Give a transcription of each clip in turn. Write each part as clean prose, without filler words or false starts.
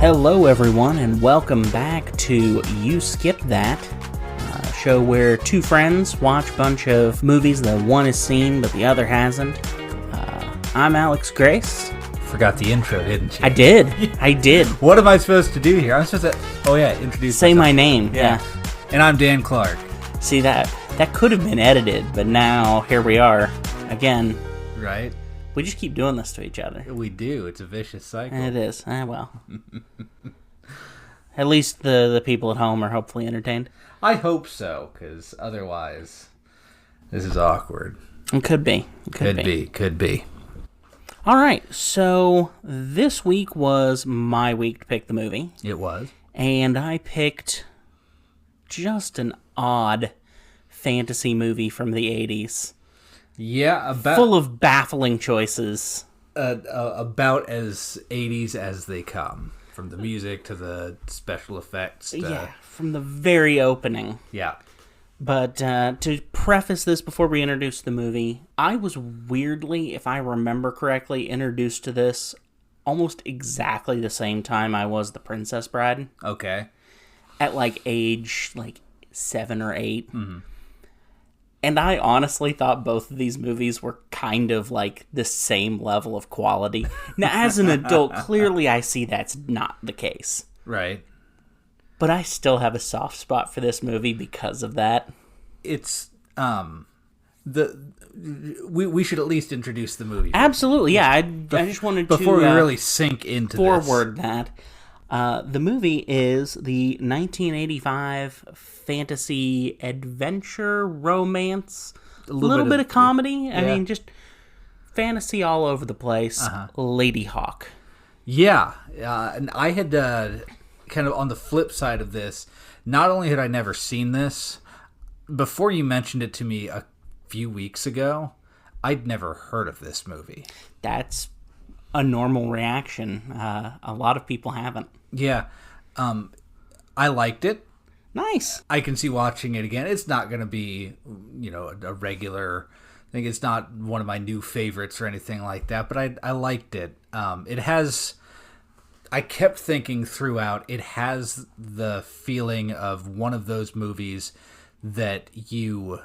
Hello everyone, and welcome back to You Skipped That, a show where two friends watch a bunch of movies that one has seen but the other hasn't. I'm Alex Grace. Forgot the intro, didn't you? I did. What am I supposed to do here? I'm supposed to, introduce Say myself. my name, yeah. And I'm Dan Clark. See, that could have been edited, but now, here we are, again. Right? We just keep doing this to each other. We do. It's a vicious cycle. It is. Well. At least the people at home are hopefully entertained. I hope so, because otherwise, this is awkward. It could be. Could be. All right, so this week was my week to pick the movie. It was. And I picked just an odd fantasy movie from the 80s. Yeah, full of baffling choices. About as 80s as they come. From the music to the special effects. From the very opening. Yeah. But to preface this before we introduce the movie, I was weirdly, if I remember correctly, introduced to this almost exactly the same time I was The Princess Bride. Okay. At age 7 or 8. Mm-hmm. And I honestly thought both of these movies were kind of the same level of quality. Now, as an adult, clearly I see that's not the case. Right. But I still have a soft spot for this movie because of that. It's, we should at least introduce the movie. Absolutely, yeah. I just wanted to... Before we really sink into forward that. The movie is the 1985 fantasy adventure romance. A little bit of comedy. Yeah. I mean, just fantasy all over the place. Ladyhawke. Yeah. And I had kind of on the flip side of this, not only had I never seen this, before you mentioned it to me a few weeks ago, I'd never heard of this movie. That's a normal reaction. A lot of people haven't. Yeah. I liked it. Nice. I can see watching it again. It's not going to be, a regular thing. It's not one of my new favorites or anything like that, but I liked it. I kept thinking throughout, it has the feeling of one of those movies that you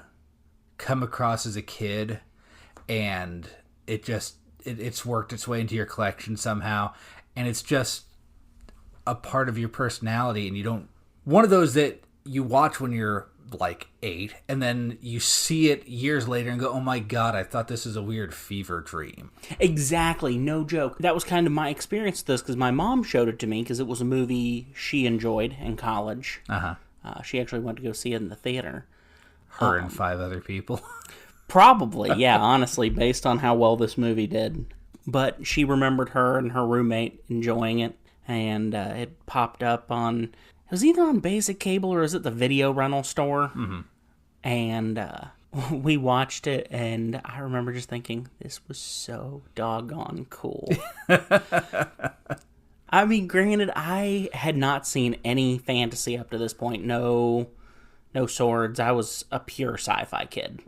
come across as a kid and it's worked its way into your collection somehow, and it's just a part of your personality, and one of those that you watch when you're 8, and then you see it years later and go, oh my god, I thought this is a weird fever dream. Exactly, no joke. That was kind of my experience with this, because my mom showed it to me, because it was a movie she enjoyed in college. She actually went to go see it in the theater. Her and 5 other people. Probably, yeah, honestly, based on how well this movie did. But she remembered her and her roommate enjoying it, and it popped up on... It was either on basic cable or is it the video rental store? Mm-hmm. And we watched it, and I remember just thinking, this was so doggone cool. I mean, granted, I had not seen any fantasy up to this point. No swords. I was a pure sci-fi kid.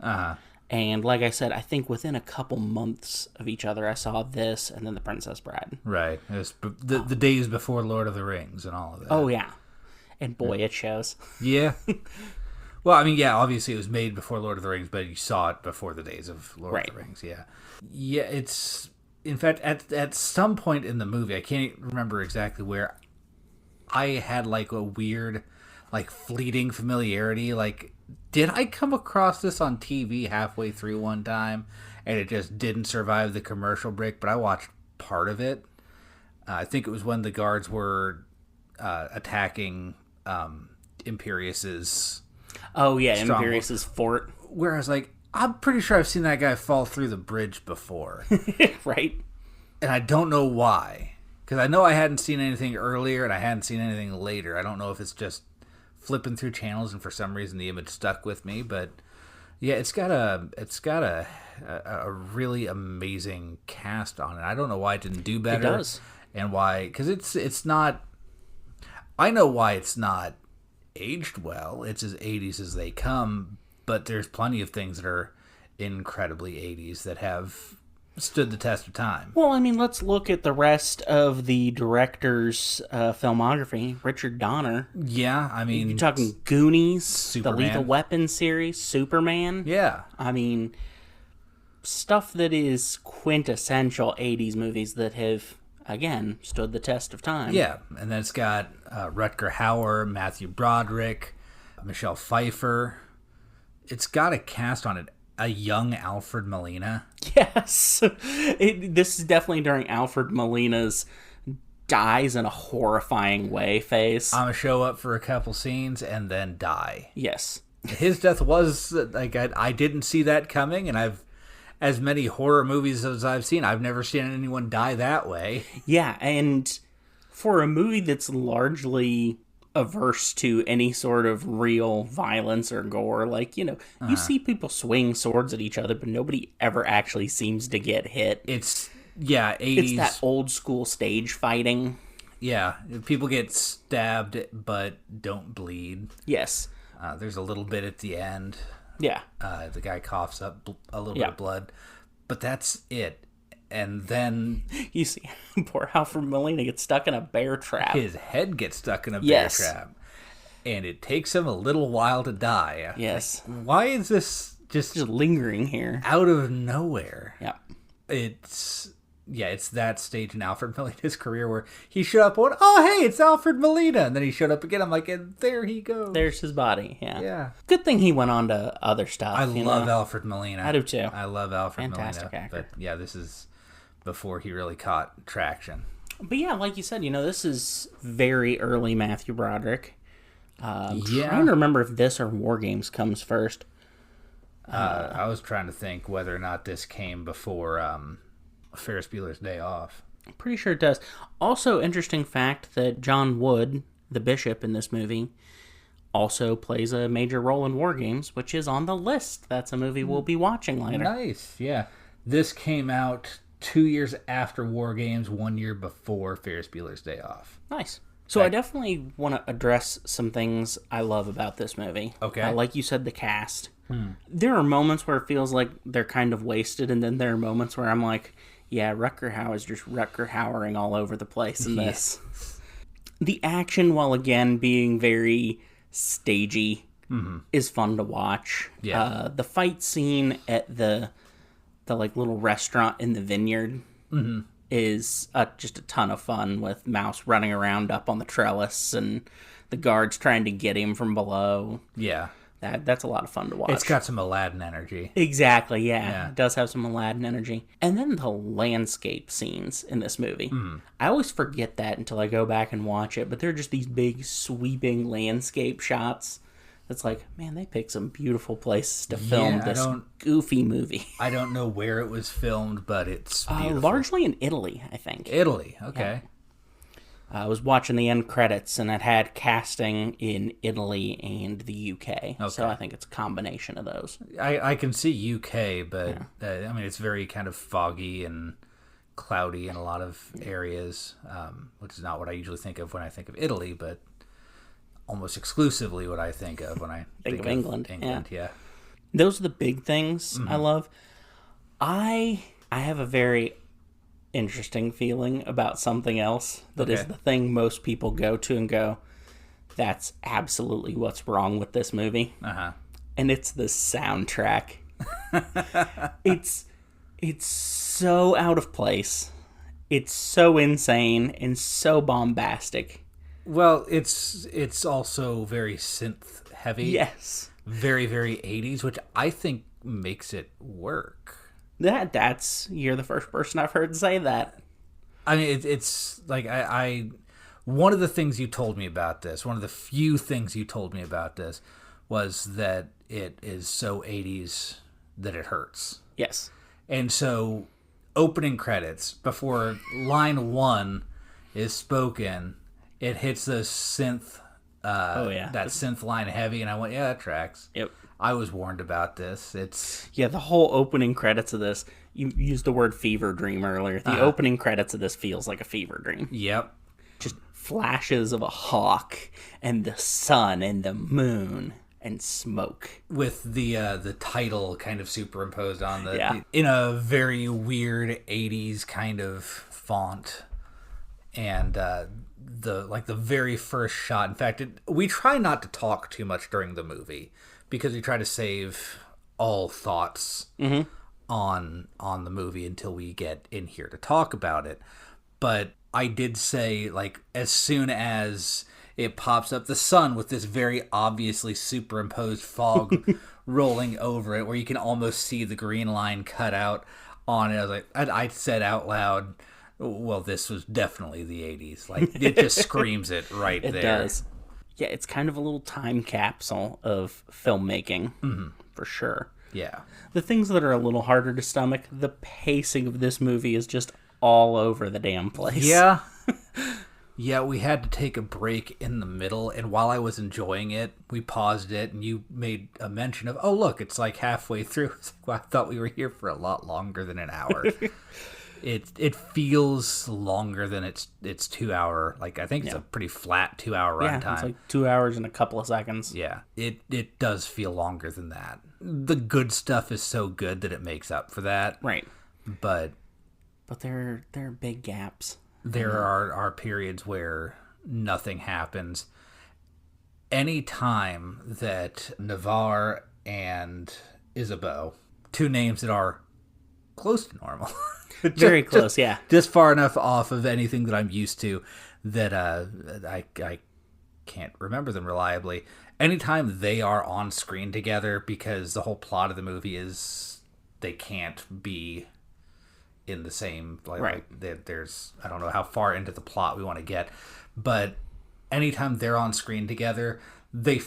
And like I said, I think within a couple months of each other, I saw this and then The Princess Bride. Right. It was the days before Lord of the Rings and all of that. Oh, yeah. And boy, it shows. Yeah. Well, I mean, yeah, obviously it was made before Lord of the Rings, but you saw it before the days of Lord of the Rings, yeah. Yeah, it's... In fact, at some point in the movie, I can't remember exactly where, I had a weird, fleeting familiarity. Did I come across this on TV halfway through one time, and it just didn't survive the commercial break, but I watched part of it. I think it was when the guards were attacking Imperious's... Oh, yeah, Imperious's fort. Where I was I'm pretty sure I've seen that guy fall through the bridge before. Right. And I don't know why. Because I know I hadn't seen anything earlier and I hadn't seen anything later. I don't know if it's just flipping through channels and for some reason the image stuck with me. But yeah, it's got a really amazing cast on it. I don't know why it didn't do better. It does. And why. Because it's not... I know why it's not aged well. It's as 80s as they come. But there's plenty of things that are incredibly 80s that have stood the test of time. Well, I mean, let's look at the rest of the director's filmography. Richard Donner. Yeah, I mean... You're talking Goonies, Superman. the Lethal Weapon series, Superman. Yeah. I mean, stuff that is quintessential 80s movies that have, again, stood the test of time. Yeah, and then it's got Rutger Hauer, Matthew Broderick, Michelle Pfeiffer. It's got a cast on it. A young Alfred Molina. Yes. This is definitely during Alfred Molina's dies in a horrifying way phase. I'm going to show up for a couple scenes and then die. Yes. His death was, like, I didn't see that coming, and as many horror movies as I've seen, I've never seen anyone die that way. Yeah, and for a movie that's largely averse to any sort of real violence or gore, like, you see people swing swords at each other, but nobody ever actually seems to get hit. It's 80s. It's that old school stage fighting. Yeah, people get stabbed but don't bleed. Yes. There's a little bit at the end. Yeah. The guy coughs up a little bit of blood, but that's it. And then you see poor Alfred Molina gets stuck in a bear trap. His head gets stuck in a bear trap. And it takes him a little while to die. Yes. Like, why is this just lingering here? Out of nowhere. Yeah. It's that stage in Alfred Molina's career where he showed up and, oh, hey, it's Alfred Molina. And then he showed up again. I'm like, and there he goes. There's his body. Yeah. Yeah. Good thing he went on to other stuff. I love Alfred Molina. I do too. I love Alfred Fantastic Molina. actor. But yeah, this is before he really caught traction. But yeah, like you said, this is very early Matthew Broderick. Trying to remember if this or War Games comes first. I was trying to think whether or not this came before Ferris Bueller's Day Off. I'm pretty sure it does. Also, interesting fact that John Wood, the bishop in this movie, also plays a major role in War Games, which is on the list. That's a movie we'll be watching later. Nice, yeah. This came out 2 years after War Games, 1 year before Ferris Bueller's Day Off. Nice. So I definitely want to address some things I love about this movie. Okay. Like you said, the cast. There are moments where it feels like they're kind of wasted, and then there are moments where I'm like, yeah, Rutger Hauer is just Rutger Hauering all over the place in this. The action, while again being very stagey, is fun to watch. Yeah. The fight scene at the like little restaurant in the vineyard is just a ton of fun, with Mouse running around up on the trellis and the guards trying to get him from below. Yeah. That's a lot of fun to watch. It's got some Aladdin energy. Exactly, yeah. It does have some Aladdin energy. And then the landscape scenes in this movie. I always forget that until I go back and watch it, but they're just these big sweeping landscape shots. It's like, man, they picked some beautiful places to film this goofy movie. I don't know where it was filmed, but it's beautiful. Largely in Italy, I think. Italy, okay. Yeah. I was watching the end credits, and it had casting in Italy and the UK. Okay. So I think it's a combination of those. I can see UK, but I mean, it's very kind of foggy and cloudy in a lot of areas, which is not what I usually think of when I think of Italy, but almost exclusively what I think of when I think of England. Yeah. Those are the big things I love. I have a very interesting feeling about something else that is the thing most people go to and go, that's absolutely what's wrong with this movie. And it's the soundtrack. It's so out of place. It's so insane and so bombastic. Well, it's also very synth heavy. Yes. Very, very 80s, which I think makes it work. That's you're the first person I've heard say that. I mean, it's like I one of the things you told me about this, one of the few things you told me about this, was that it is so 80s that it hurts. Yes. And so, opening credits, before line 1 is spoken, it hits the synth, that synth line heavy, and I went, yeah, that tracks. Yep. I was warned about this. The whole opening credits of this, you used the word fever dream earlier. The opening credits of this feels like a fever dream. Yep. Just flashes of a hawk and the sun and the moon. and smoke. With the title kind of superimposed on in a very weird 80s kind of font. And the very first shot, in fact, we try not to talk too much during the movie because we try to save all thoughts on the movie until we get in here to talk about it. But I did say, like, as soon as it pops up, the sun with this very obviously superimposed fog rolling over it, where you can almost see the green line cut out on it, I was like, I said out loud, well, this was definitely the 80s. Like, it just screams it right there. It does. Yeah, it's kind of a little time capsule of filmmaking, for sure. Yeah. The things that are a little harder to stomach, the pacing of this movie is just all over the damn place. Yeah. Yeah, we had to take a break in the middle, and while I was enjoying it, we paused it, and you made a mention of, oh, look, it's like halfway through. It's like, well, I thought we were here for a lot longer than an hour. It feels longer than its 2 hour, like, I think it's a pretty flat 2 hour runtime. Yeah, it's like 2 hours and a couple of seconds. Yeah, it does feel longer than that. The good stuff is so good that it makes up for that. Right. But there are big gaps. There are periods where nothing happens. Any time that Navarre and Isabeau, two names that are close to normal. Very close, yeah. Just far enough off of anything that I'm used to that I can't remember them reliably. Anytime they are on screen together, because the whole plot of the movie is they can't be in the same, like there's, I don't know how far into the plot we want to get, but anytime they're on screen together, the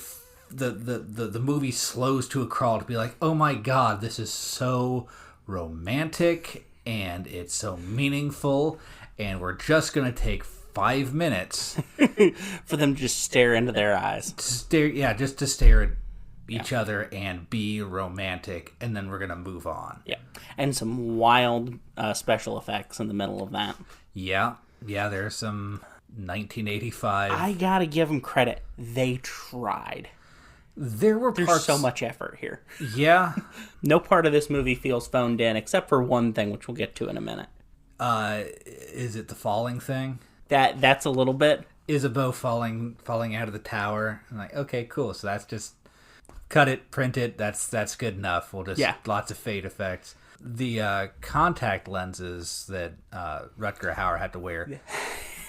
movie slows to a crawl to be like, oh my god, this is so romantic and it's so meaningful, and we're just gonna take 5 minutes for them to just stare into their eyes, just to stare at each other and be romantic, and then we're gonna move on. Yeah, and some wild special effects in the middle of that. Yeah, there's some 1985. I gotta give them credit. They tried. There's so much effort here. Yeah. No part of this movie feels phoned in, except for one thing, which we'll get to in a minute. Is it the falling thing? That's a little bit. Isabeau falling out of the tower. I'm like, okay, cool. So that's just cut it, print it. That's good enough. We'll just lots of fade effects. The contact lenses that Rutger Hauer had to wear.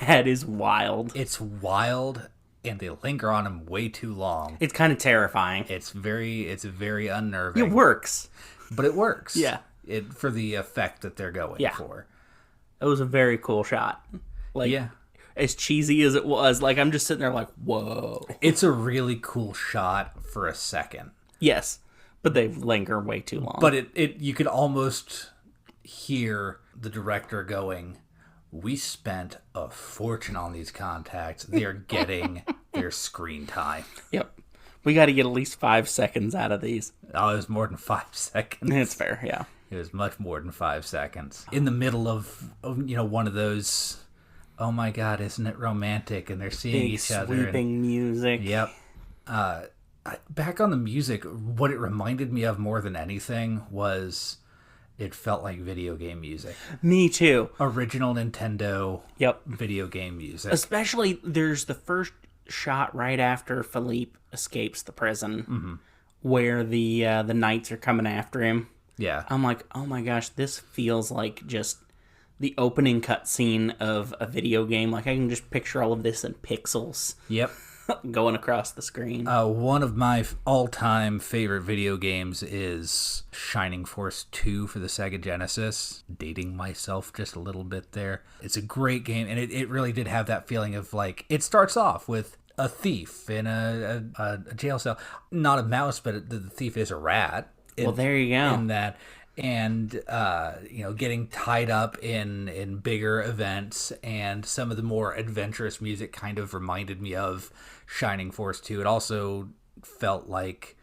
That is wild. It's wild, and they linger on him way too long. It's kind of terrifying. It's very unnerving. It works. But it works. Yeah. For the effect that they're going for. It was a very cool shot. Like, as cheesy as it was, like, I'm just sitting there like, whoa. It's a really cool shot for a second. Yes. But they linger way too long. But you could almost hear the director going, we spent a fortune on these contacts. They're getting their screen time. Yep. We got to get at least 5 seconds out of these. Oh, it was more than 5 seconds. It's fair, yeah. It was much more than 5 seconds. In the middle of one of those, oh my God, isn't it romantic? And they're seeing each other. Sweeping music. Yep. Back on the music, what it reminded me of more than anything was it felt like video game music. Me too. Original Nintendo video game music. Especially, there's the first shot right after Philippe escapes the prison, where the knights are coming after him. Yeah. I'm like, oh my gosh, this feels like just the opening cutscene of a video game. Like, I can just picture all of this in pixels. Yep. Going across the screen. One of my all-time favorite video games is Shining Force 2 for the Sega Genesis. Dating myself just a little bit there. It's a great game, and it really did have that feeling of, like, it starts off with a thief in a jail cell. Not a mouse, but the thief is a rat. Well, there you go. In that, and getting tied up in bigger events, and some of the more adventurous music kind of reminded me of Shining Force 2. It also felt like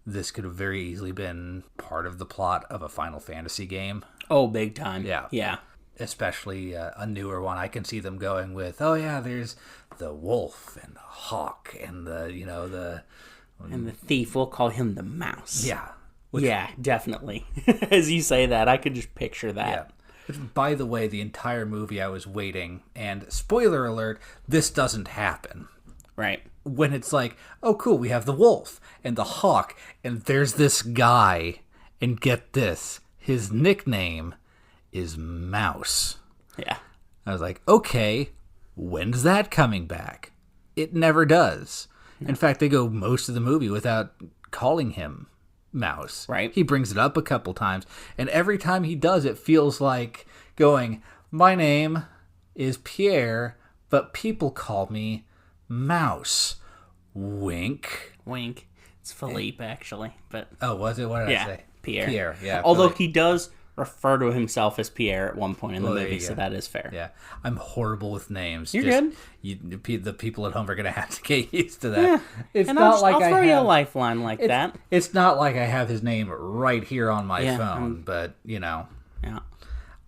this could have very easily been part of the plot of a Final Fantasy game. Oh, big time. Yeah. Especially a newer one. I can see them going with, oh yeah, there's the wolf and the hawk and the And the thief, we'll call him the mouse. Yeah. Yeah, definitely. As you say that, I could just picture that. Yeah. Which, by the way, the entire movie I was waiting, and spoiler alert, this doesn't happen. Right. When it's like, oh, cool, we have the wolf and the hawk, and there's this guy, and get this, his nickname is Mouse. Yeah. I was like, okay, when's that coming back? It never does. No. In fact, they go most of the movie without calling him Mouse. Right. He brings it up a couple times, and every time he does, it feels like going, my name is Pierre, but people call me Mouse. Wink. Wink. It's Philippe, actually. But oh, was it? What did I say? Pierre. Pierre, yeah. Although he does refer to himself as Pierre at one point in the movie, so that is fair. Yeah. I'm horrible with names. You're good. The people at home are going to have to get used to that. Yeah. It's and not I'll throw you a lifeline like that. It's not like I have his name right here on my phone, but, Yeah.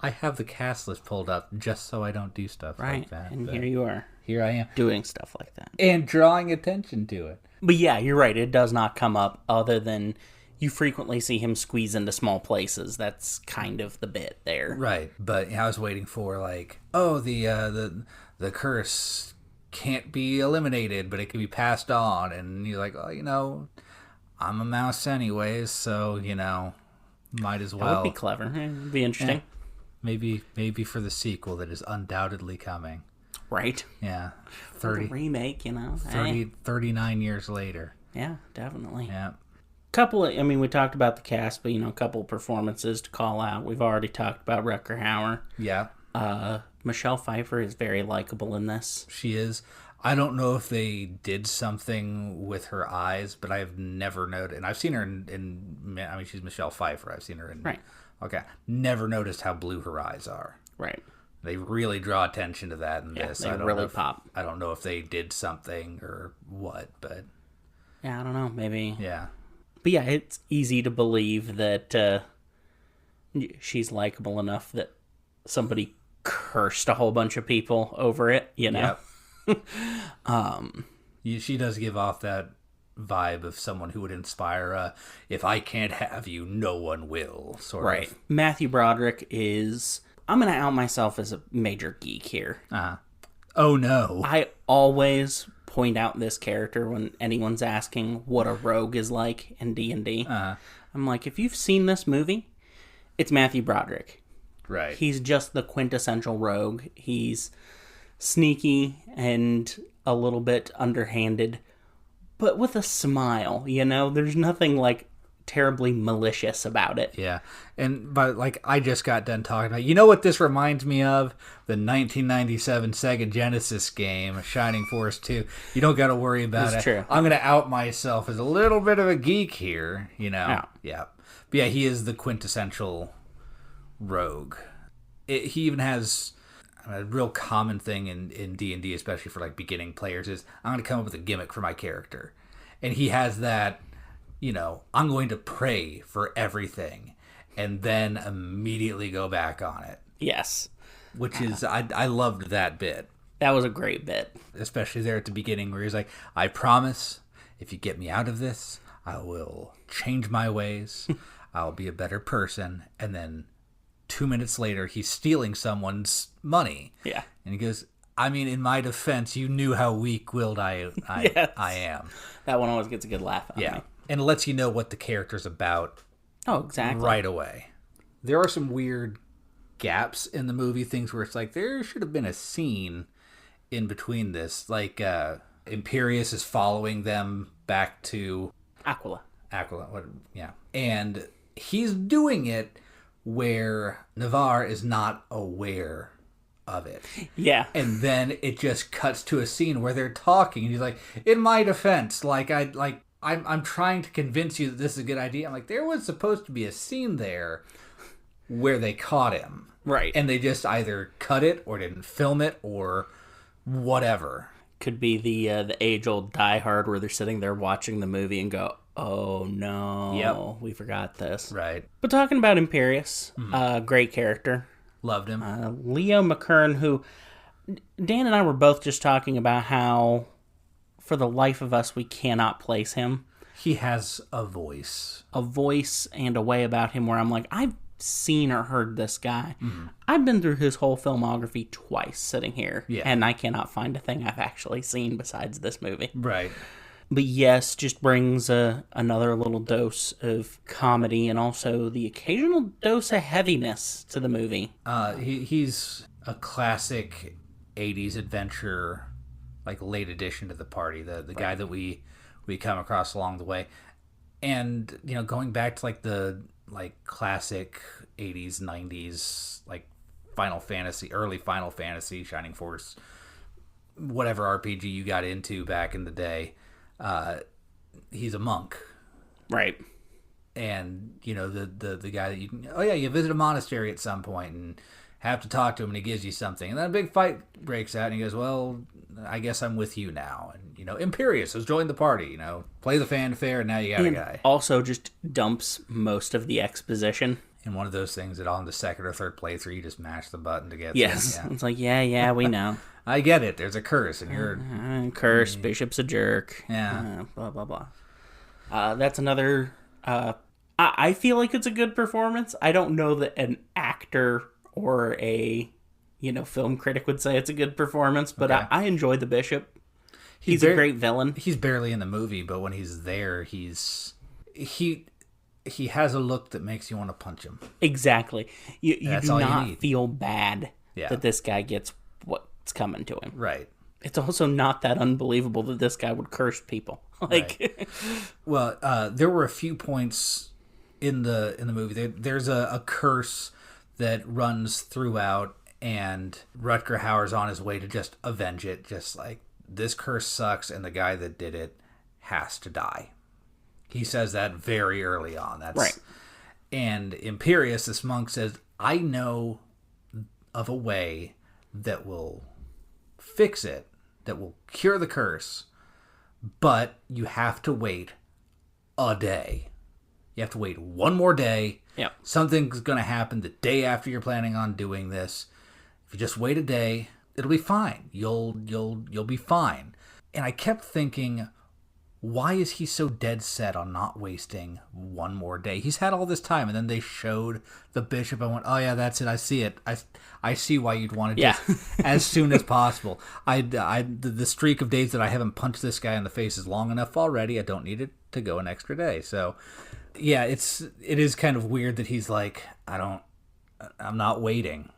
I have the cast list pulled up just so I don't do stuff like that. And here you are. Here I am. Doing stuff like that. And drawing attention to it. But yeah, you're right. It does not come up other than you frequently see him squeeze into small places. That's kind of the bit there. Right. But I was waiting for the curse can't be eliminated, but it can be passed on. And you're like, oh, I'm a mouse anyways, so, might as well. That would be clever. It'd be interesting. Yeah. Maybe for the sequel that is undoubtedly coming. Right. Yeah. 30 remake, 39 years later. Yeah, definitely. Yeah. We talked about the cast, but a couple of performances to call out. We've already talked about Rutger Hauer. Yeah. Michelle Pfeiffer is very likable in this. She is. I don't know if they did something with her eyes, but I've never noticed. And I've seen her in she's Michelle Pfeiffer. I've seen her in. Right. Okay. Never noticed how blue her eyes are. Right. They really draw attention to that in this. They really pop. I don't know if they did something or what, but. Yeah, I don't know. Maybe. Yeah. But yeah, it's easy to believe that she's likable enough that somebody cursed a whole bunch of people over it, Yep. She does give off that vibe of someone who would inspire if I can't have you, no one will, sort right. of. Matthew Broderick is... I'm going to out myself as a major geek here. Oh, no. I always point out this character when anyone's asking what a rogue is like in D&D. I'm like, if you've seen this movie, it's Matthew Broderick. Right. He's just the quintessential rogue. He's sneaky and a little bit underhanded, but with a smile, There's nothing terribly malicious about it. Yeah. But I just got done talking about, what this reminds me of? The 1997 Sega Genesis game, Shining Force 2. You don't got to worry about That's it. True. I'm going to out myself as a little bit of a geek here, Yeah. But yeah, he is the quintessential rogue. He even has a real common thing in D&D, especially for beginning players, is I'm going to come up with a gimmick for my character. And he has that, I'm going to pray for everything and then immediately go back on it. Yes. Which is, I loved that bit. That was a great bit. Especially there at the beginning where he's like, I promise if you get me out of this, I will change my ways. I'll be a better person. And then 2 minutes later, he's stealing someone's money. Yeah. And he goes, in my defense, you knew how weak-willed I am. That one always gets a good laugh out of me. And it lets you know what the character's about. Oh, exactly. Right away. There are some weird gaps in the movie, things where it's there should have been a scene in between this. Imperius is following them back to... Aquila. And he's doing it where Navarre is not aware of it. Yeah. And then it just cuts to a scene where they're talking, and he's like, in my defense, I'm trying to convince you that this is a good idea. I'm like, there was supposed to be a scene there where they caught him. Right. And they just either cut it or didn't film it or whatever. Could be the age-old Die Hard where they're sitting there watching the movie and go, oh no, we forgot this. Right. But talking about Imperius, great character. Loved him. Leo McKern, who Dan and I were both just talking about how for the life of us we cannot place him. He has a voice. A voice and a way about him where I'm like, I've seen or heard this guy. I've been through his whole filmography twice sitting here, and I cannot find a thing I've actually seen besides this movie. Right. But yes, just brings another little dose of comedy and also the occasional dose of heaviness to the movie. He's a classic 80s adventure, like late addition to the party. The guy that we come across along the way. And, going back to the classic 80s, 90s, Final Fantasy, early Final Fantasy, Shining Force, whatever RPG you got into back in the day. He's a monk, right? And the guy that you visit a monastery at some point and have to talk to him, and he gives you something, and then a big fight breaks out, and he goes, well, I guess I'm with you now. And Imperius has joined the party, play the fanfare, and now you got a guy. Also just dumps most of the exposition. And one of those things that on the second or third playthrough you just mash the button to get yes through. It's like yeah we know. I get it, there's a curse and you're curse, bishop's a jerk, blah blah blah. That's another I feel like it's a good performance. I don't know that an actor or a film critic would say it's a good performance, but okay. I enjoy the bishop. He's a great villain. He's barely in the movie, but when he's there, he has a look that makes you want to punch him. Exactly. You do not feel bad that this guy gets what's coming to him. Right. It's also not that unbelievable that this guy would curse people. Right. Well, there were a few points in the movie. There's a curse that runs throughout, and Rutger Hauer's on his way to just avenge it. Just like, this curse sucks, and the guy that did it has to die. He says that very early on. That's right. And Imperius, this monk, says, I know of a way that will fix it, that will cure the curse, but you have to wait a day. You have to wait one more day. Yep. Something's going to happen the day after you're planning on doing this. If you just wait a day, it'll be fine. You'll be fine. And I kept thinking, why is he so dead set on not wasting one more day? He's had all this time, and then they showed the bishop. I went, oh yeah, that's it. I see it. I see why you'd want to do it as soon as possible. The streak of days that I haven't punched this guy in the face is long enough already. I don't need it to go an extra day. So, yeah, it is kind of weird that he's like, I'm not waiting.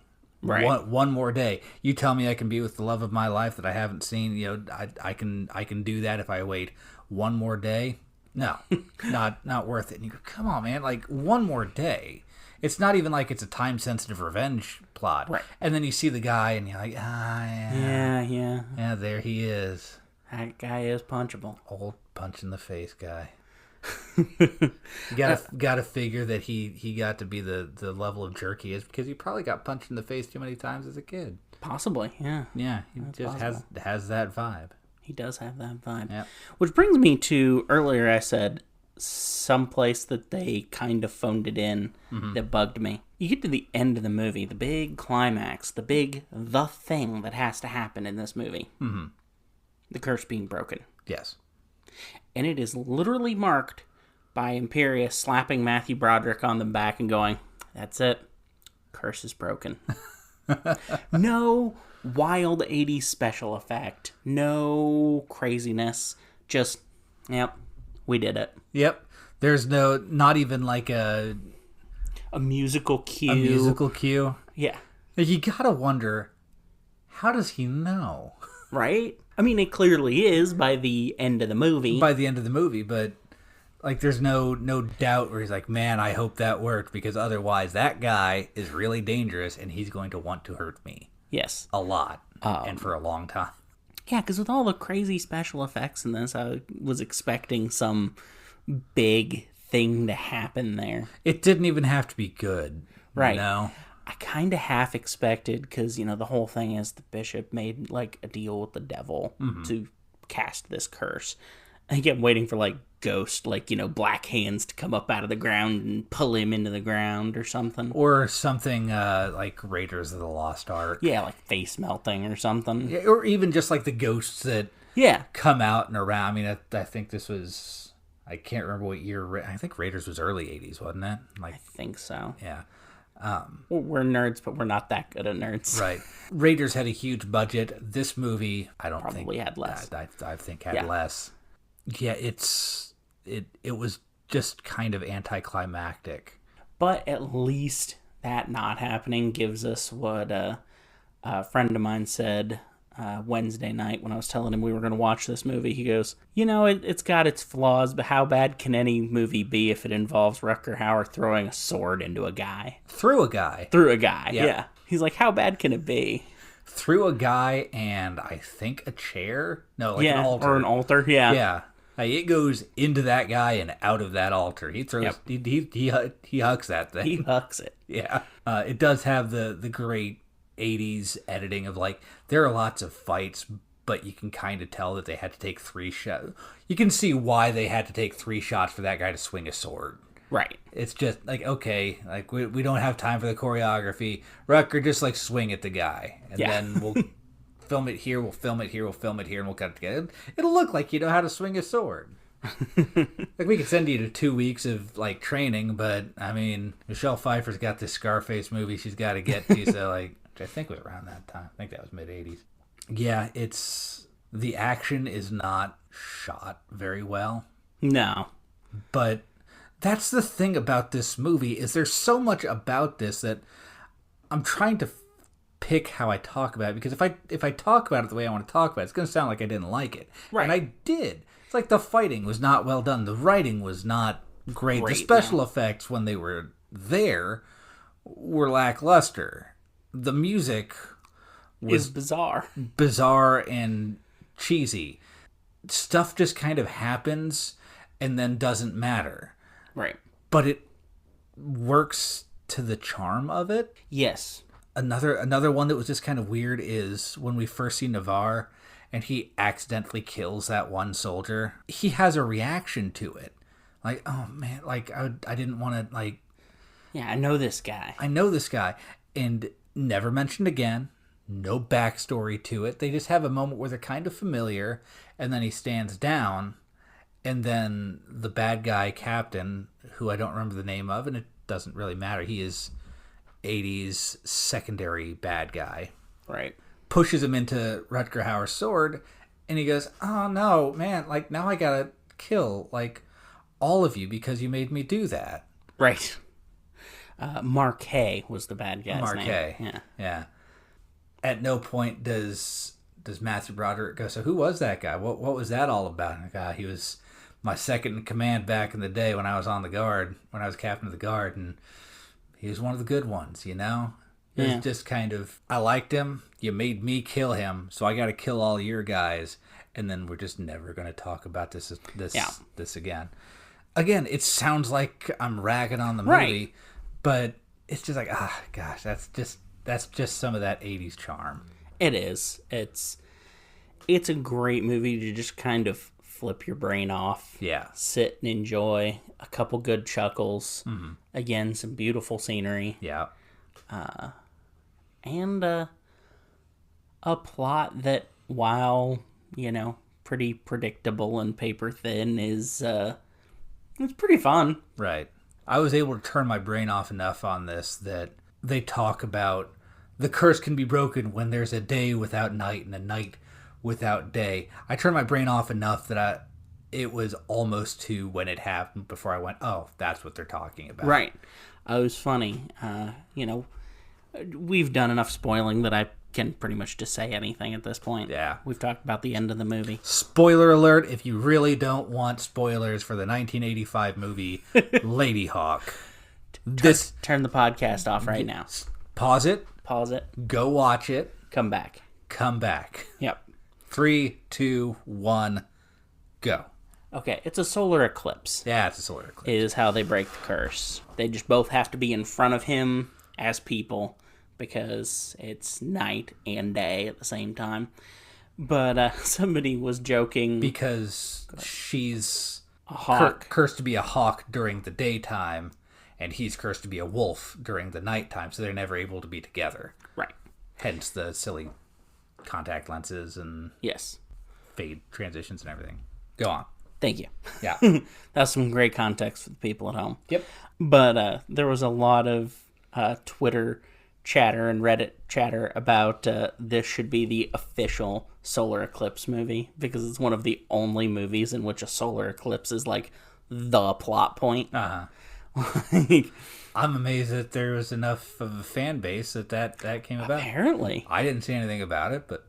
Right. One more day. You tell me I can be with the love of my life that I haven't seen. I can do that if I wait one more day. No, not worth it. And you go, come on, man, one more day. It's not even like it's a time sensitive revenge plot. Right. And then you see the guy and you're like, yeah, there he is. That guy is punchable. Old punch in the face guy. You gotta figure that he got to be the level of jerk he is because he probably got punched in the face too many times as a kid. Possibly, yeah. Yeah, he just has that vibe. He does have that vibe. Yep. Which brings me to, earlier I said, someplace that they kind of phoned it in that bugged me. You get to the end of the movie, the big climax, the thing that has to happen in this movie. Mm-hmm. The curse being broken. Yes. And it is literally marked by Imperius slapping Matthew Broderick on the back and going, that's it. Curse is broken. No wild 80s special effect. No craziness. Just, yep, we did it. Yep. There's not even like a musical cue. A musical cue. Yeah. You gotta wonder, how does he know? Right? I mean, it clearly is by the end of the movie. But there's no doubt where he's like, man, I hope that worked, because otherwise that guy is really dangerous and he's going to want to hurt me. Yes. A lot. And for a long time. Yeah, because with all the crazy special effects in this, I was expecting some big thing to happen there. It didn't even have to be good. Right. No. I kind of half expected, because, the whole thing is the bishop made, a deal with the devil to cast this curse. I kept waiting for, ghost, black hands to come up out of the ground and pull him into the ground or something. Or something like Raiders of the Lost Ark. Yeah, face melting or something. Yeah, or even just the ghosts that come out and around. I mean, I think this was I can't remember what year. I think Raiders was early 80s, wasn't it? I think so. Yeah. We're nerds, but we're not that good at nerds. Right. Raiders had a huge budget. This movie, I don't Probably think had less. I think had less. Yeah, it was just kind of anticlimactic. But at least that not happening gives us what a friend of mine said Wednesday night when I was telling him we were going to watch this movie. He goes, it's got its flaws, but how bad can any movie be if it involves Rutger Hauer throwing a sword into a guy? Through a guy, yeah. He's like, how bad can it be? Through a guy and I think a chair? No, like an altar. Or an altar, yeah. Yeah. It goes into that guy and out of that altar. He throws, he hucks that thing. He hucks it. Yeah. It does have the great 80s editing of there are lots of fights, but you can kind of tell that they had to take 3 shots. You can see why they had to take 3 shots for that guy to swing a sword. Right. It's just okay, we don't have time for the choreography. Rutger, just swing at the guy. And then we'll film it here, we'll film it here, we'll film it here, and we'll cut it together. It'll look like you know how to swing a sword. We could send you to 2 weeks of training, but I mean, Michelle Pfeiffer's got this Scarface movie she's got to get to, so which I think was around that time. I think that was mid 80s. Yeah, the action is not shot very well. No. But that's the thing about this movie, is there's so much about this that I'm trying to pick how I talk about it, because if I talk about it the way I want to talk about it, it's going to sound like I didn't like it. Right. And I did. It's the fighting was not well done. The writing was not great. The special effects, when they were there, were lackluster. The music was bizarre and cheesy. Stuff just kind of happens and then doesn't matter. Right. But it works to the charm of it. Yes. Another one that was just kind of weird is when we first see Navarre and he accidentally kills that one soldier. He has a reaction to it. Oh man, I didn't want to Yeah, I know this guy. And never mentioned again. No backstory to it. They just have a moment where they're kind of familiar, and then he stands down, and then the bad guy captain, who I don't remember the name of, and it doesn't really matter. He is 80's secondary bad guy. Right. Pushes him into Rutger Hauer's sword, and he goes, "Oh no, man, now I gotta kill all of you because you made me do that." Right. Marquet was the bad guy's name. Marquet. Yeah. At no point does Matthew Broderick go, "So who was that guy? What was that all about?" And he was my second in command back in the day when I was on the guard, when I was captain of the guard, and he was one of the good ones, It was just kind of, I liked him, you made me kill him, so I got to kill all your guys, and then we're just never going to talk about this again. Again, it sounds like I'm ragging on the movie, but it's just gosh, that's just some of that 80s charm. It is. It's a great movie to just kind of flip your brain off. Yeah. Sit and enjoy. A couple good chuckles. Mm-hmm. Again, some beautiful scenery. Yeah. And a plot that, while, pretty predictable and paper thin, is it's pretty fun. Right. I was able to turn my brain off enough on this that they talk about the curse can be broken when there's a day without night and a night without day. I turned my brain off enough that it was almost to when it happened before I went, oh, that's what they're talking about. Right. It was funny. We've done enough spoiling that I can pretty much just say anything at this point. Yeah. We've talked about the end of the movie. Spoiler alert, if you really don't want spoilers for the 1985 movie Ladyhawke. Turn the podcast off right now. Pause it. Go watch it. Come back. Yep. 3, 2, 1, go. Okay, it's a solar eclipse. Yeah, it's a solar eclipse. Is how they break the curse. They just both have to be in front of him as people because it's night and day at the same time. But somebody was joking. Because she's a hawk. Cursed to be a hawk during the daytime, and he's cursed to be a wolf during the nighttime, so they're never able to be together. Right. Hence the silly contact lenses and yes, fade transitions and everything. Go on. Thank you. Yeah. That's some great context for the people at home. Yep. But there was a lot of Twitter chatter and Reddit chatter about this should be the official solar eclipse movie, because it's one of the only movies in which a solar eclipse is like the plot point. I'm amazed that there was enough of a fan base that came about. Apparently. I didn't see anything about it, but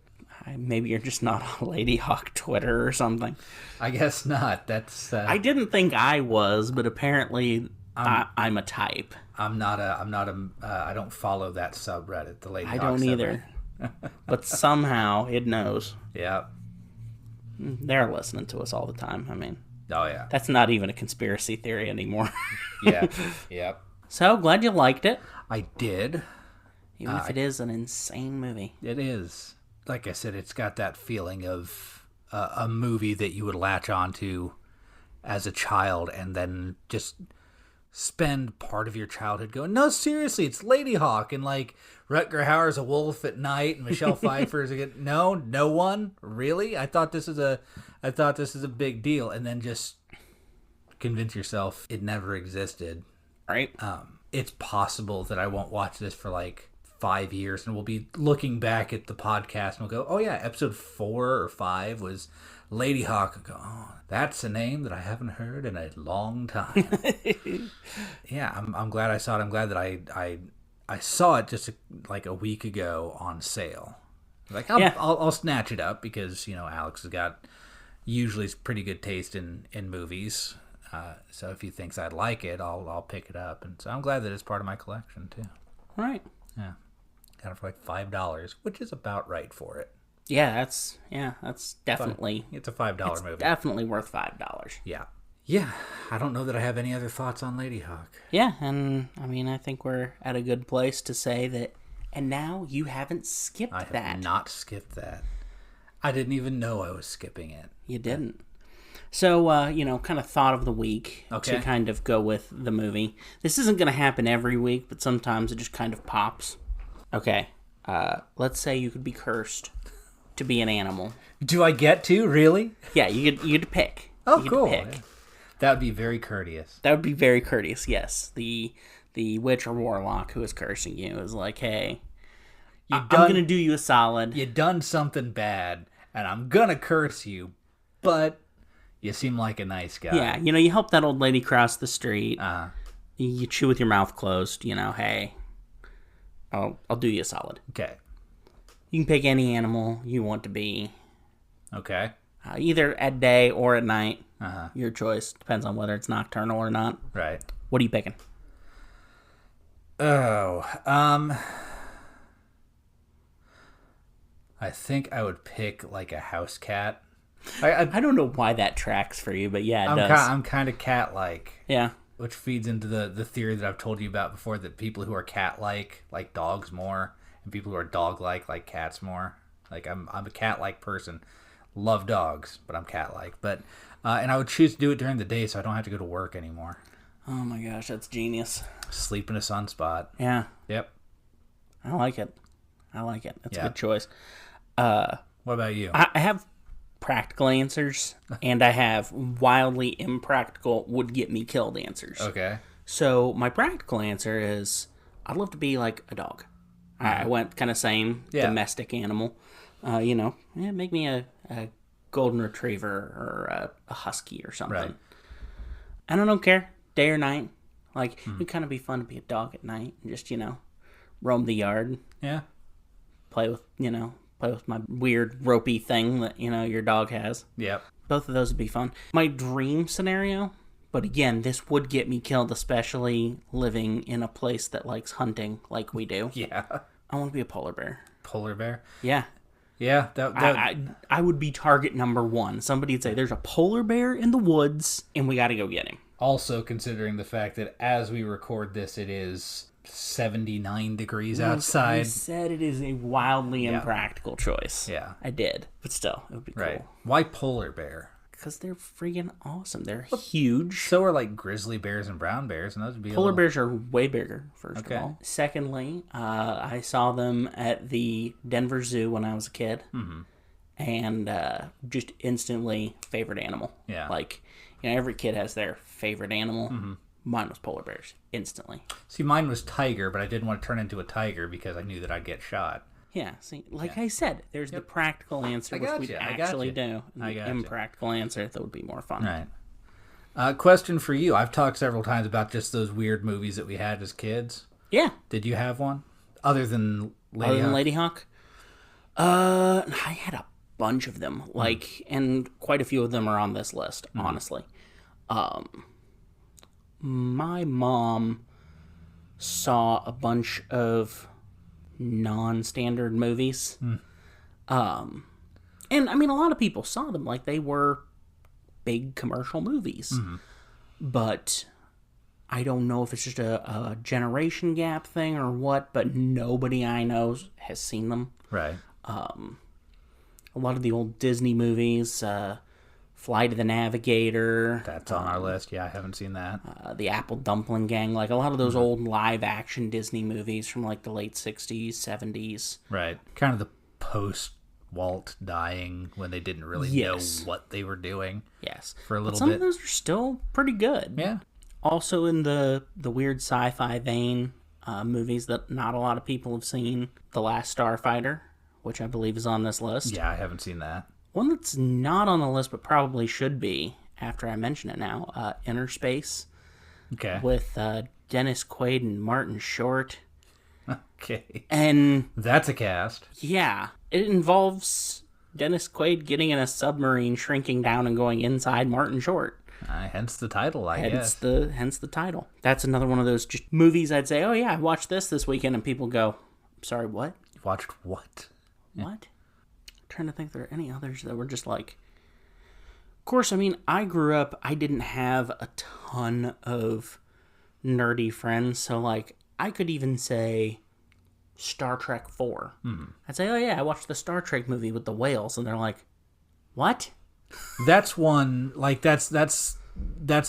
maybe you're just not on Ladyhawke Twitter or something. I guess not. That's I didn't think I was, but apparently I'm a type. I don't follow that subreddit, the Ladyhawke I don't either. But somehow it knows. Yeah. They're listening to us all the time. I mean, oh yeah. That's not even a conspiracy theory anymore. Yeah. Yep. So glad you liked it. I did. Even if it is an insane movie. It is. Like I said, it's got that feeling of a movie that you would latch onto as a child and then just spend part of your childhood going, no, seriously, it's Ladyhawke, and like Rutger Hauer's a wolf at night and Michelle Pfeiffer is a no one really. I thought this is a big deal, and then just convince yourself it never existed. Right. It's possible that I won't watch this for like 5 years, and we'll be looking back at the podcast and we'll go, oh yeah, episode 4 or 5 was Ladyhawke. And go, oh, that's a name that I haven't heard in a long time. Yeah, I'm glad I saw it. I'm glad that I saw it just like a week ago on sale. Like I'll snatch it up because Alex has got usually pretty good taste in movies. So if he thinks I'd like it, I'll pick it up, and so I'm glad that it's part of my collection too. Right. Yeah. Got it for like $5, which is about right for it. Yeah, that's definitely. It's a $5 movie. Definitely worth $5. Yeah. Yeah. I don't know that I have any other thoughts on Ladyhawke. Yeah, and I mean, I think we're at a good place to say that. And now you haven't skipped that. I have not skipped that. I didn't even know I was skipping it. You didn't. So, kind of thought of the week to kind of go with the movie. This isn't going to happen every week, but sometimes it just kind of pops. Okay. Let's say you could be cursed to be an animal. Do I get to? Really? Yeah, you get to pick. Oh, cool. Yeah. That would be very courteous. That would be very courteous, yes. The witch or warlock who is cursing you is like, hey, I'm going to do you a solid. You done something bad, and I'm going to curse you, but you seem like a nice guy. Yeah, you help that old lady cross the street. You chew with your mouth closed, hey, I'll do you a solid. Okay. You can pick any animal you want to be. Okay. Either at day or at night. Your choice. Depends on whether it's nocturnal or not. Right. What are you picking? Oh, I think I would pick like a house cat. I don't know why that tracks for you, but yeah, it does. I'm kind of cat-like. Yeah. Which feeds into the theory that I've told you about before, that people who are cat-like like dogs more, and people who are dog-like like cats more. Like I'm a cat-like person. Love dogs, but I'm cat-like. But and I would choose to do it during the day so I don't have to go to work anymore. Oh my gosh, that's genius. Sleep in a sunspot. Yeah. Yep. I like it. That's a good choice. What about you? I have practical answers, and I have wildly impractical would get me killed answers. Okay. So my practical answer is I'd love to be like a dog. I went kind of same domestic animal. Make me a golden retriever or a husky or something. Right. And I don't care, day or night. Like, it'd kind of be fun to be a dog at night and just, roam the yard. Yeah. Play with my weird ropey thing that, your dog has. Yep. Both of those would be fun. My dream scenario, but again, this would get me killed, especially living in a place that likes hunting like we do. Yeah. I want to be a polar bear. Polar bear? Yeah. Yeah. I would be target number 1. Somebody would say, there's a polar bear in the woods, and we got to go get him. Also, considering the fact that as we record this, it is 79 degrees outside. I said it is a wildly impractical choice. Yeah. I did. But still, it would be cool. Right. Why polar bear? Because they're freaking awesome. They're huge. So are like grizzly bears and brown bears, and those would be polar bears are way bigger, first of Okay. all. Secondly, I saw them at the Denver Zoo when I was a kid. and just instantly favorite animal. Yeah. Like, every kid has their favorite animal. Mm-hmm. Mine was polar bears, instantly. See, mine was tiger, but I didn't want to turn into a tiger because I knew that I'd get shot. Yeah, see, I said, there's the practical answer, which we'd actually do, and the impractical answer that would be more fun. Right. Question for you. I've talked several times about just those weird movies that we had as kids. Yeah. Did you have one? Other than Ladyhawke? Other than Ladyhawke? I had a bunch of them, and quite a few of them are on this list, honestly. My mom saw a bunch of non-standard movies. And I mean, a lot of people saw them like they were big commercial movies. But I don't know if it's just a generation gap thing or what, but nobody I know has seen them. Right. A lot of the old Disney movies, Flight of the Navigator. That's on our list. Yeah, I haven't seen that. The Apple Dumpling Gang, like a lot of those old live-action Disney movies from like the late 60s, 70s. Right. Kind of the post-Walt dying when they didn't really know what they were doing. Yes. For a little bit. Some of those are still pretty good. Yeah. Also in the weird sci-fi vein, movies that not a lot of people have seen. The Last Starfighter, which I believe is on this list. Yeah, I haven't seen that. One that's not on the list, but probably should be, after I mention it now, Inner Space. Okay. With Dennis Quaid and Martin Short. Okay. And that's a cast. Yeah. It involves Dennis Quaid getting in a submarine, shrinking down, and going inside Martin Short. Hence the title, I guess. Hence the title. That's another one of those just movies I'd say, oh yeah, I watched this weekend, and people go, sorry, what? You watched what? What? I'm trying to think if there are any others that were just like... Of course, I mean, I grew up, I didn't have a ton of nerdy friends, so like, I could even say Star Trek 4. I'd say, oh yeah, I watched the Star Trek movie with the whales, and they're like, what? That's one, like, that's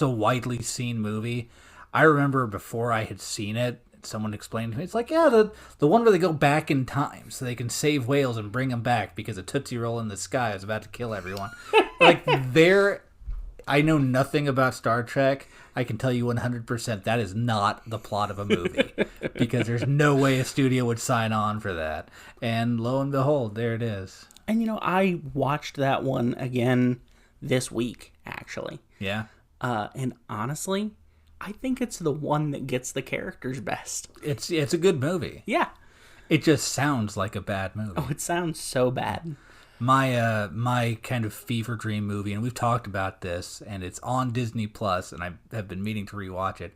a widely seen movie. I remember before I had seen it, someone explained to me, it's like, yeah, the one where they go back in time so they can save whales and bring them back because a Tootsie Roll in the sky is about to kill everyone. Like, I know nothing about Star Trek. I can tell you 100% that is not the plot of a movie because there's no way a studio would sign on for that. And lo and behold, there it is. And, I watched that one again this week, actually. Yeah. And honestly, I think it's the one that gets the characters best. It's a good movie. Yeah. It just sounds like a bad movie. Oh, it sounds so bad. My kind of fever dream movie, and we've talked about this, and it's on Disney Plus, and I have been meaning to rewatch it.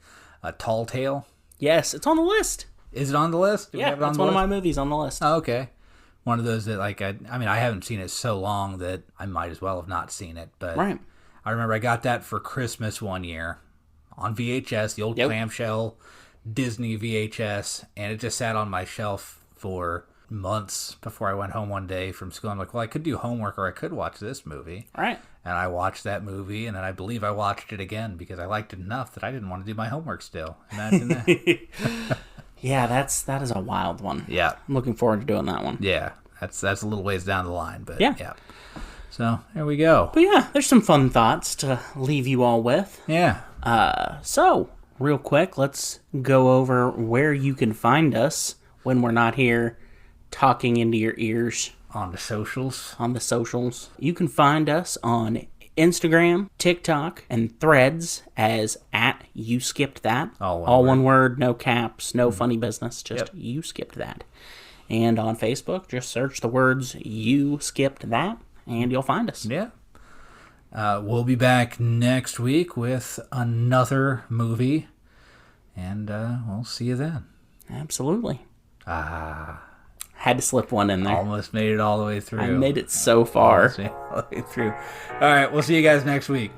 Tall Tale. Yes, it's on the list. Is it on the list? Yeah, it's one of my movies on the list. Oh, okay. One of those that, like, I haven't seen it so long that I might as well have not seen it. But right. I remember I got that for Christmas one year on VHS, the old clamshell Disney VHS, and it just sat on my shelf for months before I went home one day from school. I'm like, well, I could do homework or I could watch this movie. Right. And I watched that movie, and then I believe I watched it again because I liked it enough that I didn't want to do my homework still. Imagine that. Yeah, that is a wild one. Yeah. I'm looking forward to doing that one. Yeah. That's a little ways down the line, but yeah. So, there we go. But yeah, there's some fun thoughts to leave you all with. Yeah. So, real quick, let's go over where you can find us when we're not here talking into your ears. On the socials. You can find us on Instagram, TikTok, and Threads as @YouSkippedThat. All one word, no caps, no funny business, just You Skipped That. And on Facebook, just search the words You Skipped That, and you'll find us. Yeah. We'll be back next week with another movie, and we'll see you then. Absolutely. Had to slip one in there. Almost made it all the way through. I made it so far. All the way through. All right, we'll see you guys next week.